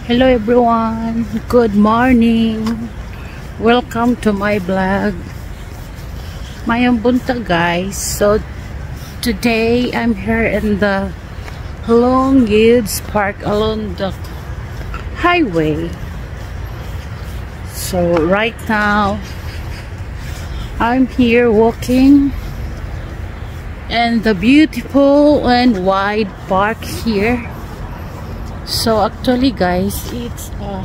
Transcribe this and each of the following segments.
Hello everyone, good morning. Welcome to my vlog. Mayong bunta guys. So today I'm here in the Longyearbyen Park along the highway. So right now I'm here walking in the beautiful and wide park here. So actually guys, it's a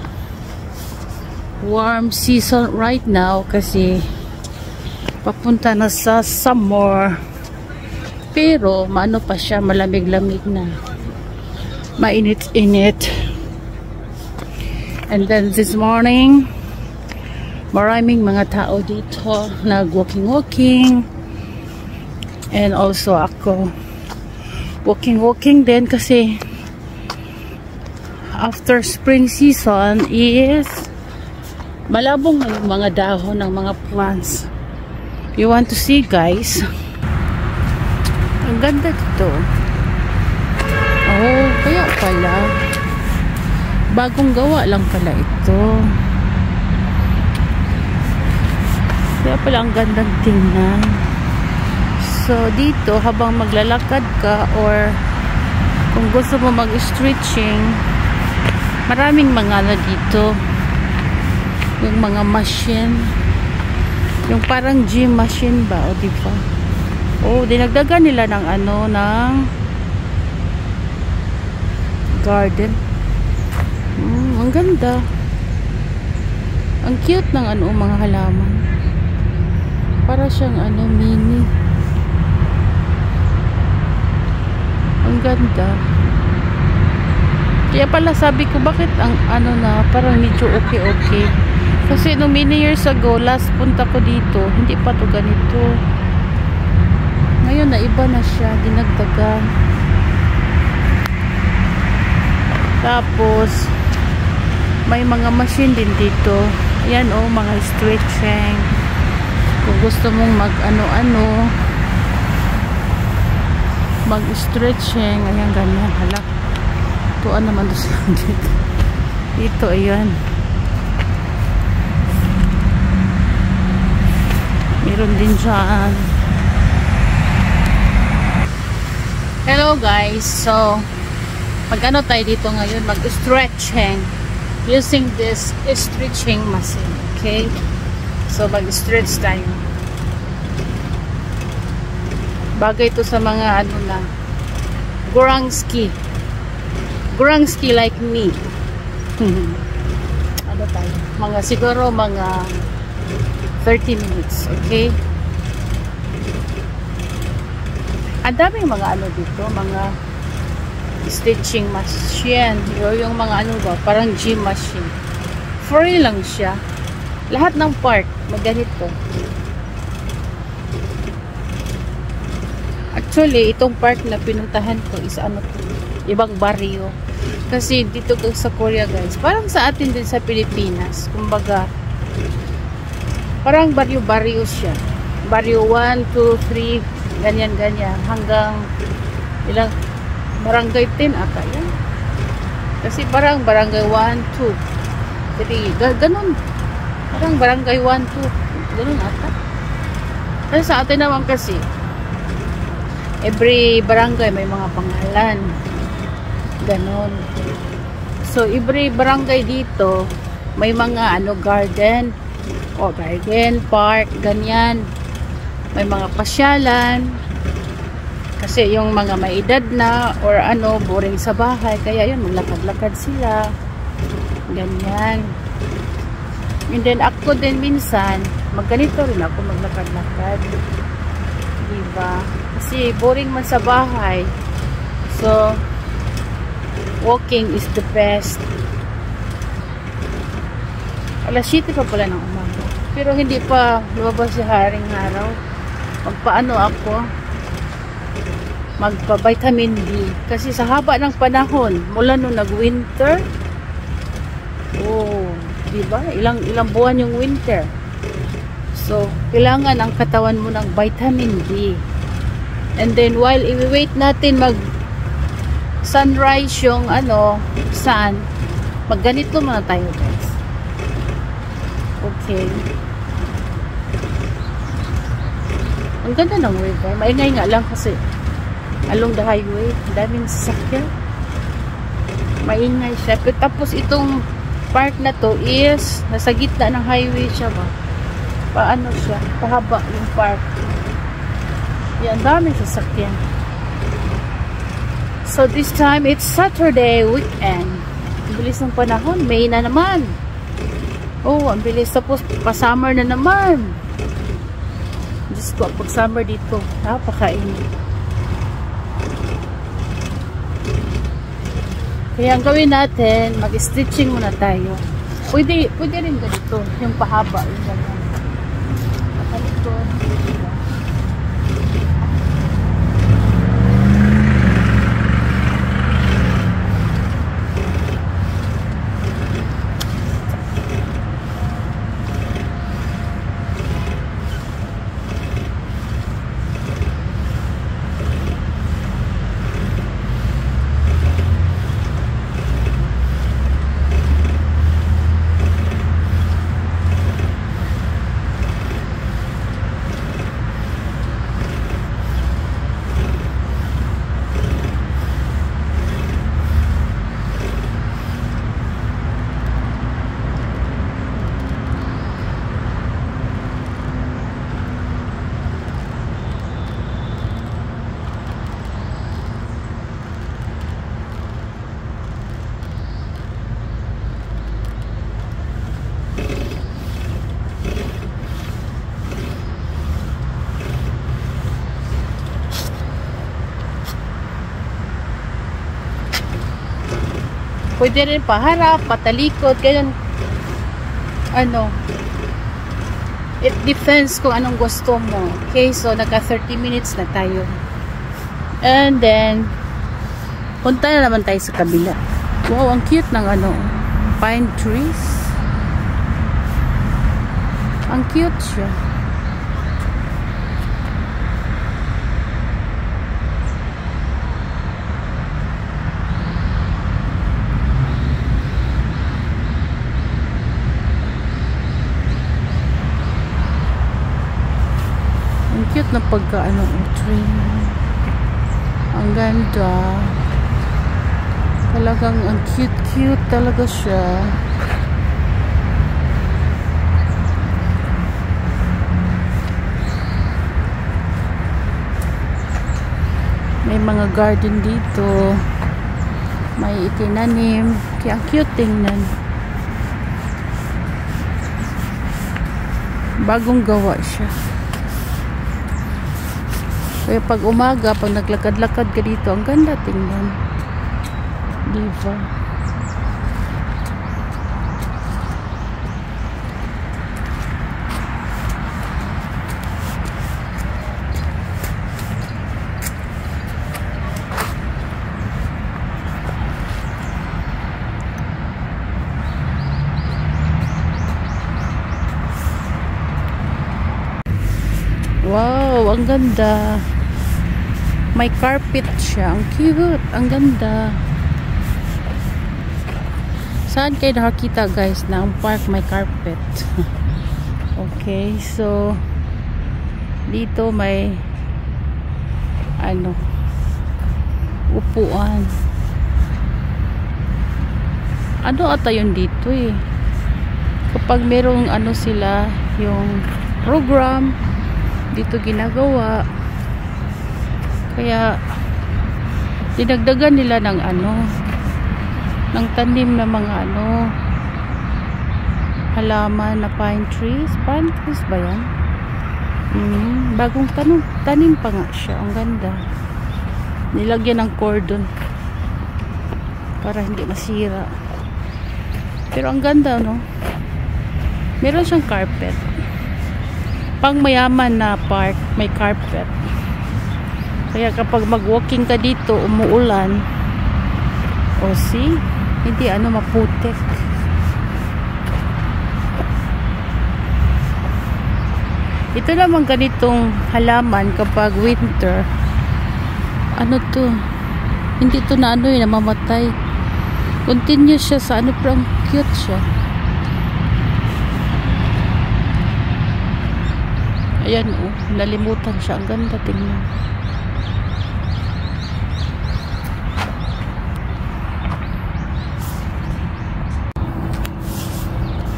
warm season right now kasi papunta na sa summer. Pero maano pa siya, malamig-lamig na. Mainit-init. And then this morning, maraming mga tao dito nag-walking-walking. And also ako walking-walking din kasi after spring season is malabong yung mga dahon ng mga plants. You want to see guys? Ang ganda dito. Oh, kaya pala bagong gawa lang pala ito. Kaya pala ang gandang tingnan. So dito habang maglalakad ka or kung gusto mo mag-stretching, maraming mga ano dito, yung mga machine, yung parang gym machine ba, o diba? Oh, dinagdagan nila ng ano, ng garden. Ang ganda, ang cute ng ano, mga halaman, para siyang ano, mini. Ang ganda. Kaya pala sabi ko, bakit ang ano na parang medyo okay. Kasi no many years ago, last punta ko dito, hindi pa to ganito. Ngayon na iba na siya, dinagdagan. Tapos may mga machine din dito. Ayan oh, mga stretching. Kung gusto mong mag ano-ano, mag stretching, ayan ganyan. Hala, tuan naman doon sila dito. Dito, ayan. Meron din dyan. Hello guys. So, mag-ano tayo dito ngayon? Mag-stretching. Using this stretching machine. Okay? So, mag-stretch tayo. Bagay ito sa mga ano na Gurangski like me. Ano tayo? Siguro mga 30 minutes. Okay? Ang daming mga ano dito, mga stitching machine. Yung mga ano ba, parang gym machine. Free lang siya. Lahat ng park, maganito. Actually, itong park na pinuntahan ko is ano to, ibang baryo. Kasi dito sa Korea guys, parang sa atin din sa Pilipinas, kumbaga parang baryo-baryo siya. Baryo 1, 2, 3, ganyan-ganyan. Hanggang ilang barangay 10 ata yan. Kasi parang barangay 1, 2, 3, ganun. Parang barangay 1, 2, ganun ata. Kasi sa atin naman kasi, every barangay may mga pangalan. Ganon. So, every barangay dito, may mga ano, garden, o garden, park, ganyan. May mga pasyalan. Kasi yung mga may edad na, or ano, boring sa bahay, kaya yun, maglakad-lakad sila. Ganyan. And then, ako din minsan, magganito rin ako maglakad-lakad. Diba? Kasi boring man sa bahay. So, walking is the best. Alas 7 pa pala ng umaga. Pero hindi pa lumabas si haring araw. Magpaano ako? Magpa-vitamin D. Kasi sa haba ng panahon, mula nung nag-winter, oh, diba? Ilang buwan yung winter. So, kailangan ang katawan mo ng vitamin D. And then, while i-wait natin mag sunrise yung sun, Magganito muna tayo, guys. Okay. Ang ganda ng river. Maingay nga lang kasi along the highway, daming sasakyan. Maingay siya. Pero tapos itong park na to is nasa gitna ng highway siya ba? Paano siya? Pahaba yung park. Yan, daming sasakyan. So this time, it's Saturday weekend. Ang bilis ng panahon. May na naman. Oh, ang bilis. Tapos, pa-summer na naman. Diyos ko, pag summer dito, napakainit. Kaya ang gawin natin, mag-stitching muna tayo. Pwede rin ganito, yung pahaba, yung ganyan. Makalikod. Pwede rin paharap, patalikod, ganyan. Ano, it depends kung anong gusto mo. Okay, so naka 30 minutes na tayo. And then, punta na naman tayo sa kabila. Wow, ang cute ng ano, pine trees. Ang cute siya. Cute na pagka-ano tree. Ang ganda. Talagang ang cute talaga siya. May mga garden dito. May itinanim. Kaya ang cute tingnan. Bagong gawa siya. Kaya pag umaga, pag naglakad-lakad ka dito, ang ganda tingnan. Diba? Wow, ang ganda. May carpet siya. Ang cute. Ang ganda. Saan kayo nakakita guys na ang park may carpet? Okay, so dito may ano, upuan. Ano ata yun dito eh? Kapag merong ano sila, yung program dito ginagawa, kaya dinagdagan nila ng ano, ng tanim na mga ano, halaman na pine trees ba yan? Bagong tanim pa nga siya. Ang ganda, nilagyan ng cordon para hindi masira, pero ang ganda, no? Meron siyang carpet. Pang mayaman na park, may carpet. Kaya kapag mag-walking ka dito, umuulan, o see, hindi ano maputik. Ito naman ganitong halaman kapag winter. Ano to? Hindi to na ano namamatay. Continuous siya sa ano, pero ang cute siya. Ayan, oh, nalimutan siya. Ang ganda, tingnan.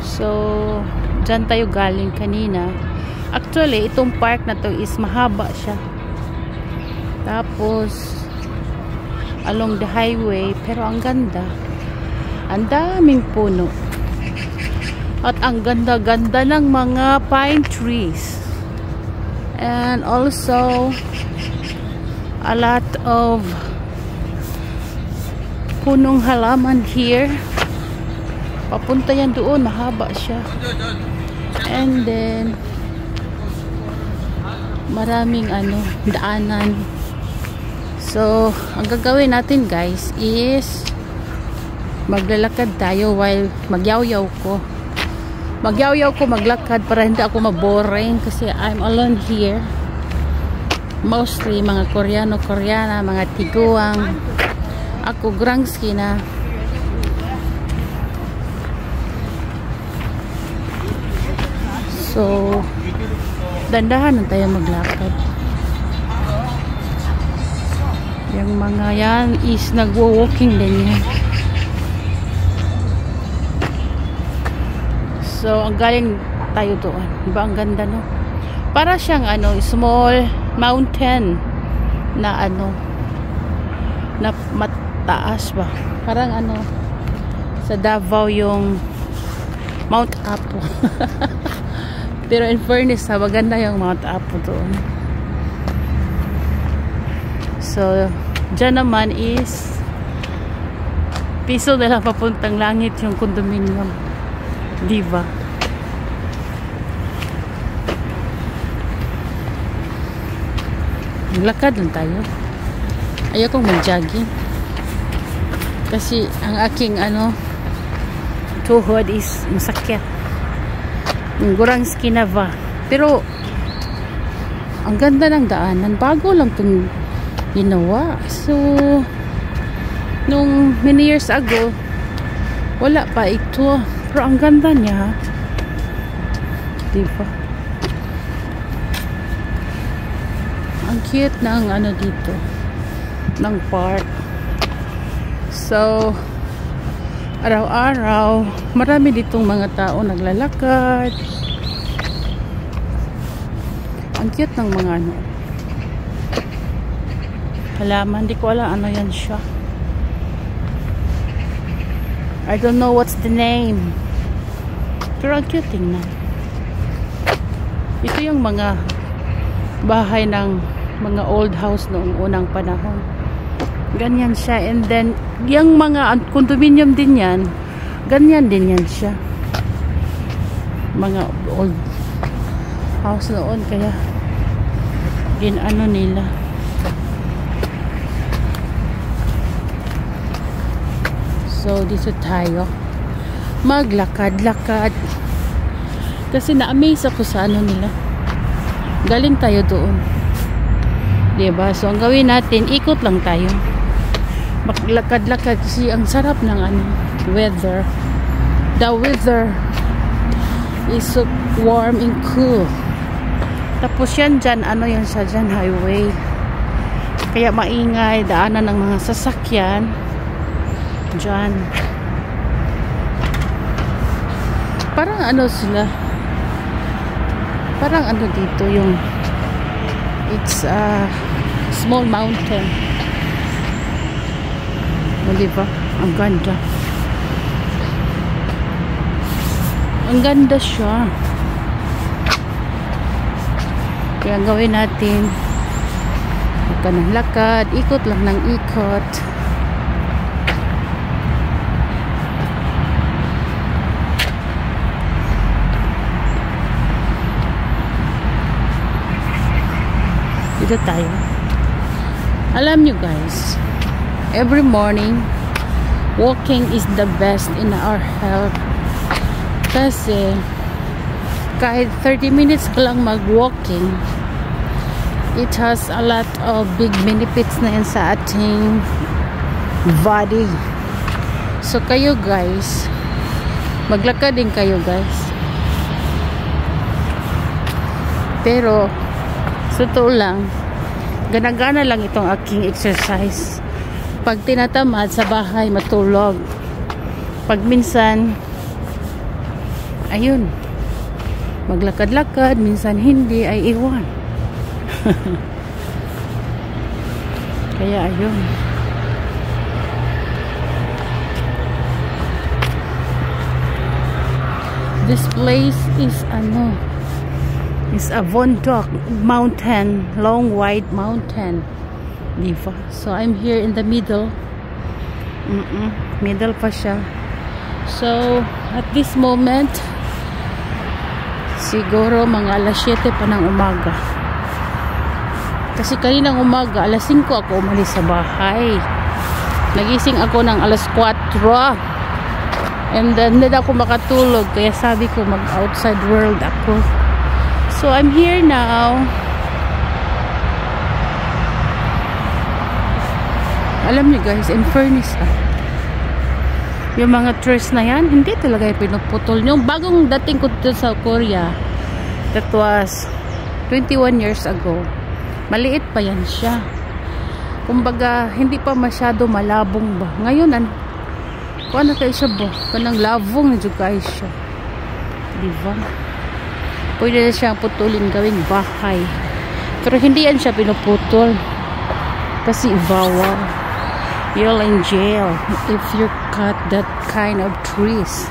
So, dyan tayo galing kanina. Actually, itong park na to is mahaba siya. Tapos, along the highway, pero ang ganda. Ang daming puno. At ang ganda-ganda ng mga pine trees. And also, a lot of punong halaman here. Papunta yan doon, mahaba siya. And then, maraming daanan. So, ang gagawin natin guys is maglalakad tayo while magyaw-yaw ko. Maglakad para hindi ako maboring kasi I'm alone here. Mostly mga Koreano-Koreana, mga tiguang. Ako grangski na. So, dandahan na tayo maglakad. Yung mga yan is nagwo-walking din yan. So, ang galing tayo doon. Diba ang ganda, no? Para siyang small mountain na na mataas ba? Parang sa Davao yung Mount Apo. Pero in fairness, maganda yung Mount Apo doon. So, dyan naman is piso na lang papuntang langit yung condominium. Diba? Maglakad lang tayo. Ayokong mag-jogging. Kasi ang aking tuhod is masakit. Yung Gurangski na ba. Pero ang ganda ng daanan. Bago lang itong ginawa. So, nung many years ago, wala pa ito. Pero ang ganda niya. Diba? Ang cute ng dito. Ng park. So, araw-araw, marami ditong mga tao naglalakad. Ang cute ng mga halaman. Di ko alam yan siya. I don't know what's the name. Pero ang cute tingnan. Ito yung mga bahay ng mga old house noong unang panahon. Ganyan siya. And then, yung mga condominium din yan, ganyan din yan siya. Mga old house noon. Kaya, nila. So, dito tayo. Maglakad-lakad. Kasi na-amaze ako sa nila. Galing tayo doon. Diba? So, ang gawin natin, ikot lang tayo. Maglakad-lakad kasi ang sarap ng weather. The weather is so warm and cool. Tapos yan dyan, yan siya dyan, highway. Kaya maingay, daanan ng mga sasakyan. Dyan. Parang sila. Parang dito yung it's a small mountain. Diba? Ang ganda. Ang ganda siya. Kaya gawin natin lakad, ikot lang ng ikot. Dito tayo. Alam nyo guys, every morning walking is the best in our health. Kasi kahit 30 minutes ka lang mag-walking, it has a lot of big benefits na yan sa ating body. So kayo guys, maglakad din kayo guys. Pero sa totoo lang, gana-gana lang itong aking exercise. Pag tinatamad sa bahay, matulog. Pag minsan, ayun, maglakad-lakad, minsan hindi, ay iwan. Kaya ayun. This place is is a Vontok mountain, long wide mountain, diba? So I'm here in the middle. Middle pa siya. So at this moment, siguro mga alas 7 pa ng umaga. Kasi kaninang umaga, alas 5 ako umalis sa bahay. Nagising ako ng alas 4. And then, hindi ako makatulog. Kaya sabi ko, mag-outside world ako. So, I'm here now. Alam niyo guys, in fairness yung mga trees na yan, hindi talaga yung pinuputol. Yung bagong dating ko dito sa Korea, that was 21 years ago. Maliit pa yan siya. Kumbaga, hindi pa masyado malabong ba. Ngayon, ano kayo siya ba? Kanang labong na dyan kayo siya. Diba? Pwede na siyang putulin gawing bahay. Pero hindi yan siya pinuputol. Kasi bawal. You're in jail if you cut that kind of trees.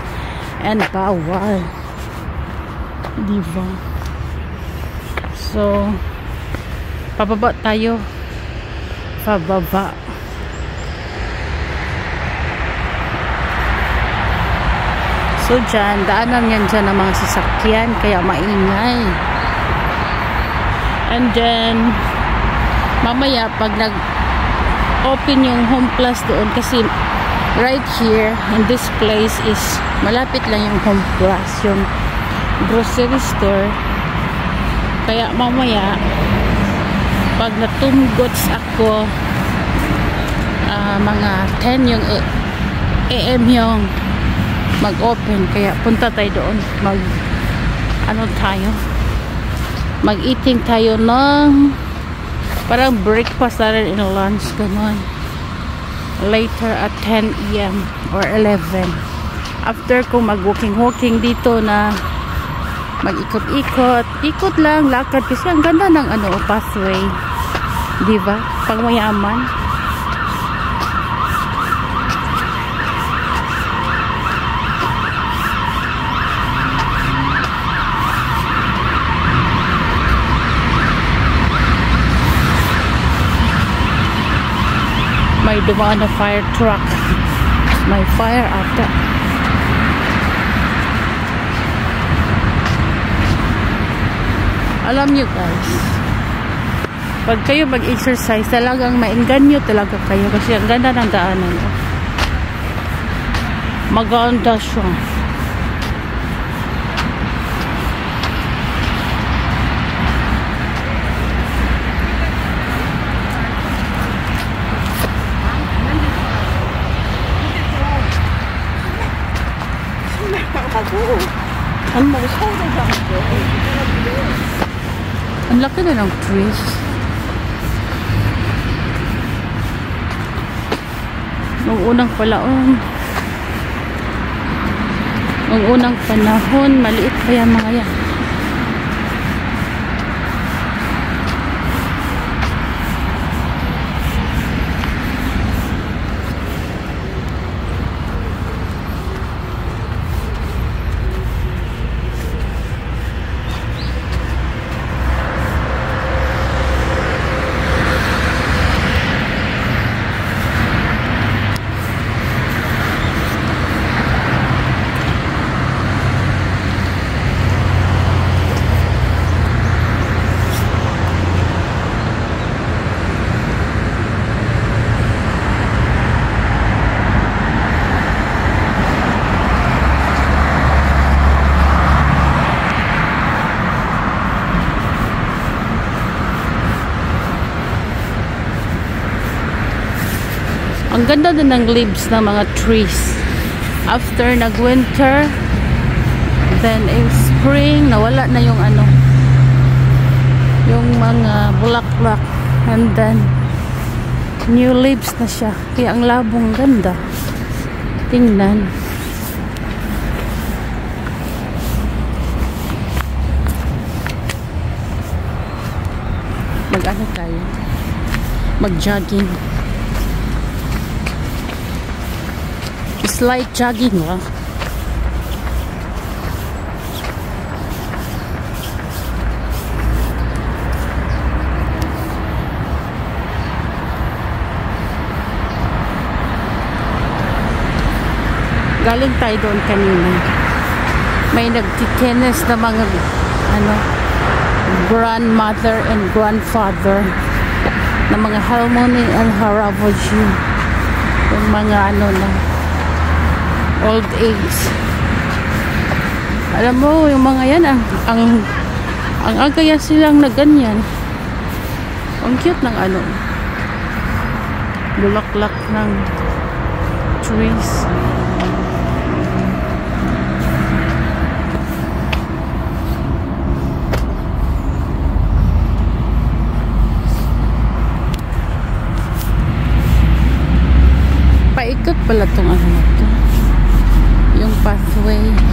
And bawal. Diba? So, pababa tayo. Pababa. So dyan, daanan yan dyan ng mga sasakyan, kaya maingay. And then, mamaya pag nag-open yung Home Plus doon, kasi right here, in this place is, malapit lang yung Home Plus, yung grocery store. Kaya mamaya, pag natumgots ako, mga 10 yung AM yung mag-open, kaya punta tayo doon, mag-eating tayo ng parang breakfast na rin in lunch, ganun, later at 10 AM or 11 after kung mag-walking dito na mag-ikot lang, lakad, kasi ang ganda ng pathway, diba, pang mayaman. May dumaan na fire truck. May fire ata. Alam nyo guys, pag kayo mag-exercise, talagang maingganyo talaga kayo kasi ang ganda ng daanan. Maganda siya. Ang laki na ng trees. Nung unang panahon, maliit pa yung mga yan. Ang ganda din ng leaves ng mga trees. after nag-winter, then in spring, nawala na yung ano, yung mga bulaklak, and then new leaves na siya. Kaya ang labong ganda. Tingnan. Mag-ano tayo? Mag-jogging. Slight jogging lang. Galing tayo doon kanina. May nagtitenis na mga ano, grandmother and grandfather na mga Halmoni and Haravoji, yung mga ano na old age. Alam mo, yung mga yan ang agaya silang na ganyan. Ang cute ng ano, bulaklak ng trees. Paikot pala tong ano na to, yung pathway.